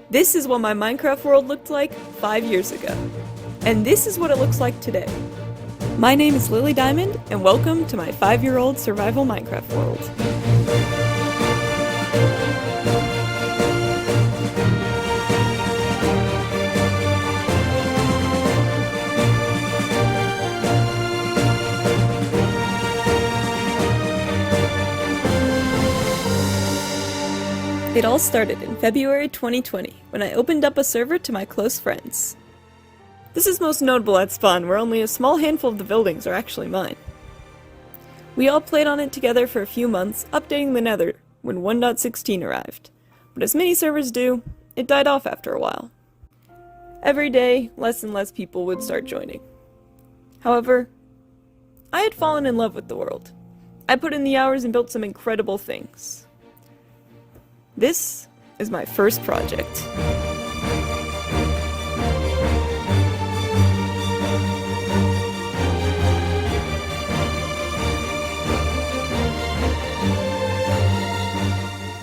This is what my Minecraft world looked like 5 years ago. And this is what it looks like today. My name is Lily Diamond, and welcome to my 5-year-old survival Minecraft world. It all started in February 2020, when I opened up a server to my close friends. This is most notable at spawn, where only a small handful of the buildings are actually mine. We all played on it together for a few months, updating the nether when 1.16 arrived. But as many servers do, it died off after a while. Every day, less and less people would start joining. However, I had fallen in love with the world. I put in the hours and built some incredible things. This is my first project.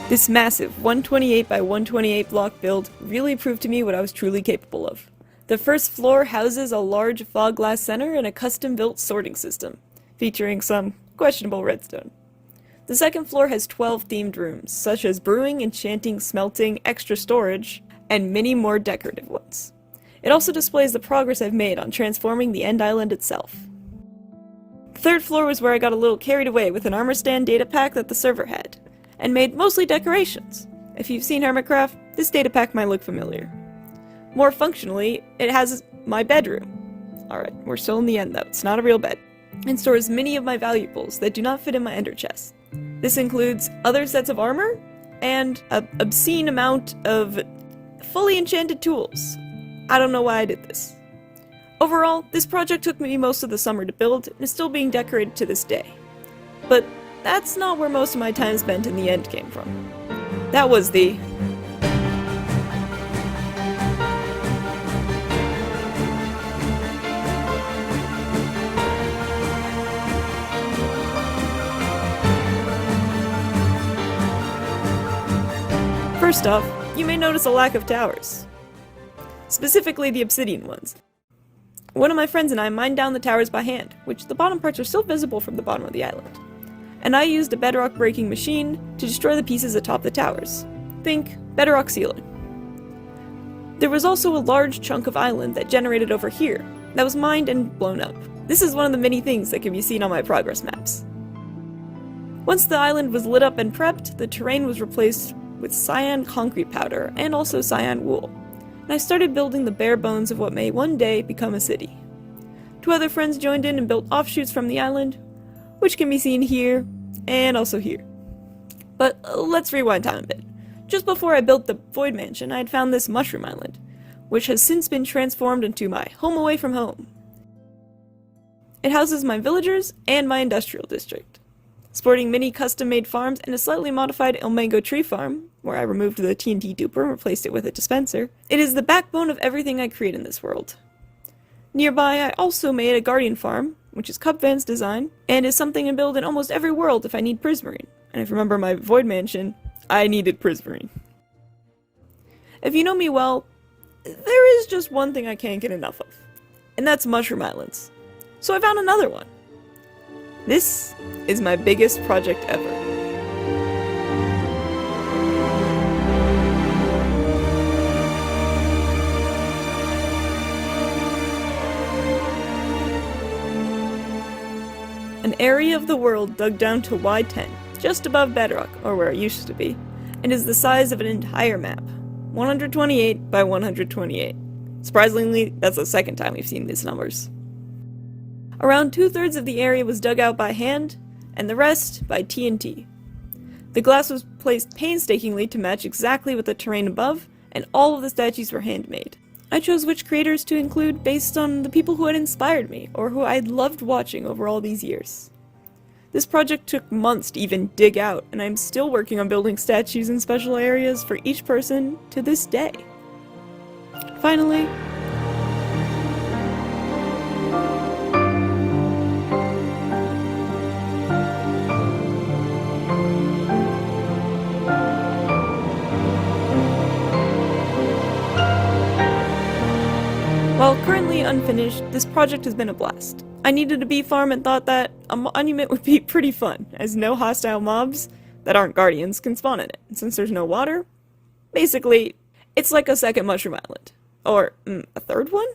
This massive 128 by 128 block build really proved to me what I was truly capable of. The first floor houses a large fog glass center and a custom-built sorting system, featuring some questionable redstone. The second floor has 12 themed rooms, such as brewing, enchanting, smelting, extra storage, and many more decorative ones. It also displays the progress I've made on transforming the end island itself. The third floor was where I got a little carried away with an armor stand datapack that the server had, and made mostly decorations. If you've seen Hermitcraft, this datapack might look familiar. More functionally, it has my bedroom. Alright, we're still in the end though, it's not a real bed. And stores many of my valuables that do not fit in my ender chest. This includes other sets of armor, and an obscene amount of fully enchanted tools. I don't know why I did this. Overall, this project took me most of the summer to build, and is still being decorated to this day. But that's not where most of my time spent in the end came from. That was the... First off, you may notice a lack of towers. Specifically the obsidian ones. One of my friends and I mined down the towers by hand, which the bottom parts are still visible from the bottom of the island. And I used a bedrock breaking machine to destroy the pieces atop the towers. Think bedrock sealing. There was also a large chunk of island that generated over here, that was mined and blown up. This is one of the many things that can be seen on my progress maps. Once the island was lit up and prepped, the terrain was replaced with cyan concrete powder and also cyan wool, and I started building the bare bones of what may one day become a city. 2 other friends joined in and built offshoots from the island, which can be seen here and also here. But let's rewind time a bit. Just before I built the Void Mansion, I had found this mushroom island, which has since been transformed into my home away from home. It houses my villagers and my industrial district, sporting many custom-made farms and a slightly modified El Mango tree farm, where I removed the TNT duper and replaced it with a dispenser. It is the backbone of everything I create in this world. Nearby, I also made a guardian farm, which is Cupvan's design, and is something I build in almost every world if I need prismarine. And if you remember my Void Mansion, I needed prismarine. If you know me well, there is just one thing I can't get enough of, and that's mushroom islands. So I found another one. This is my biggest project ever. An area of the world dug down to Y10, just above bedrock, or where it used to be, and is the size of an entire map. 128 by 128. Surprisingly, that's the second time we've seen these numbers. Around 2/3 of the area was dug out by hand, and the rest by TNT. The glass was placed painstakingly to match exactly with the terrain above, and all of the statues were handmade. I chose which creators to include based on the people who had inspired me, or who I'd loved watching over all these years. This project took months to even dig out, and I'm still working on building statues in special areas for each person to this day. Finally, While currently unfinished, this project has been a blast. I needed a bee farm and thought that a monument would be pretty fun, as no hostile mobs that aren't guardians can spawn in it. And since there's no water, basically, it's like a second Mushroom Island. Or, a third one?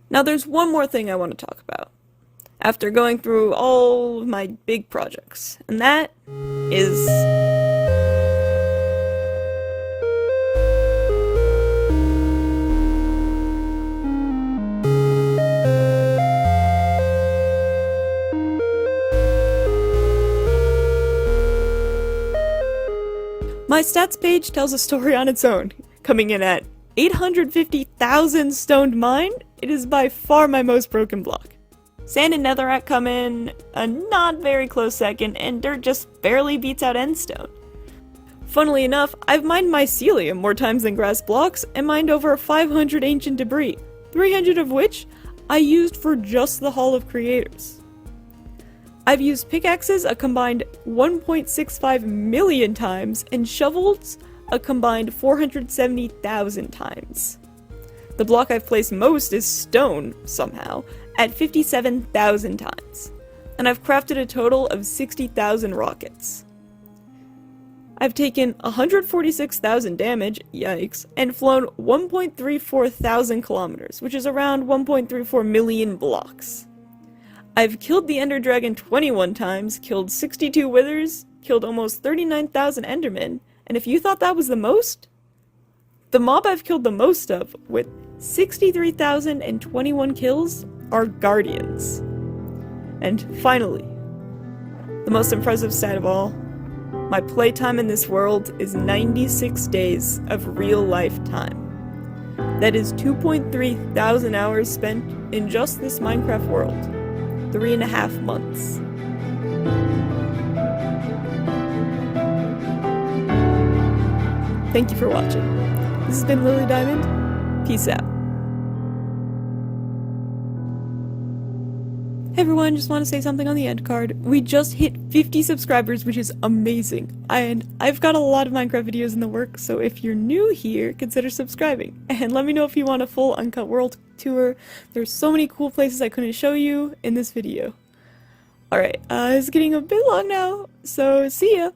Now there's one more thing I want to talk about, after going through all of my big projects, and that is my stats page tells a story on its own, coming in at 850,000 stoned mine. It is by far my most broken block. Sand and netherrack come in a not very close second, and dirt just barely beats out endstone. Funnily enough, I've mined mycelium more times than grass blocks, and mined over 500 ancient debris, 300 of which I used for just the Hall of Creators. I've used pickaxes a combined 1.65 million times, and shovels a combined 470,000 times. The block I've placed most is stone, somehow, at 57,000 times. And I've crafted a total of 60,000 rockets. I've taken 146,000 damage, yikes, and flown 1.34 thousand kilometers, which is around 1.34 million blocks. I've killed the Ender Dragon 21 times, killed 62 withers, killed almost 39,000 endermen, and if you thought that was the most, the mob I've killed the most of, with 63,021 kills, are guardians. And finally, the most impressive stat of all, my playtime in this world is 96 days of real life time. That is 2.3 thousand hours spent in just this Minecraft world. 3.5 months. Thank you for watching. This has been Lily Diamond. Peace out. Hey everyone, just want to say something on the end card. We just hit 50 subscribers, which is amazing. And I've got a lot of Minecraft videos in the works, so if you're new here, consider subscribing. And let me know if you want a full Uncut World tour. There's so many cool places I couldn't show you in this video. Alright, it's getting a bit long now, so see ya!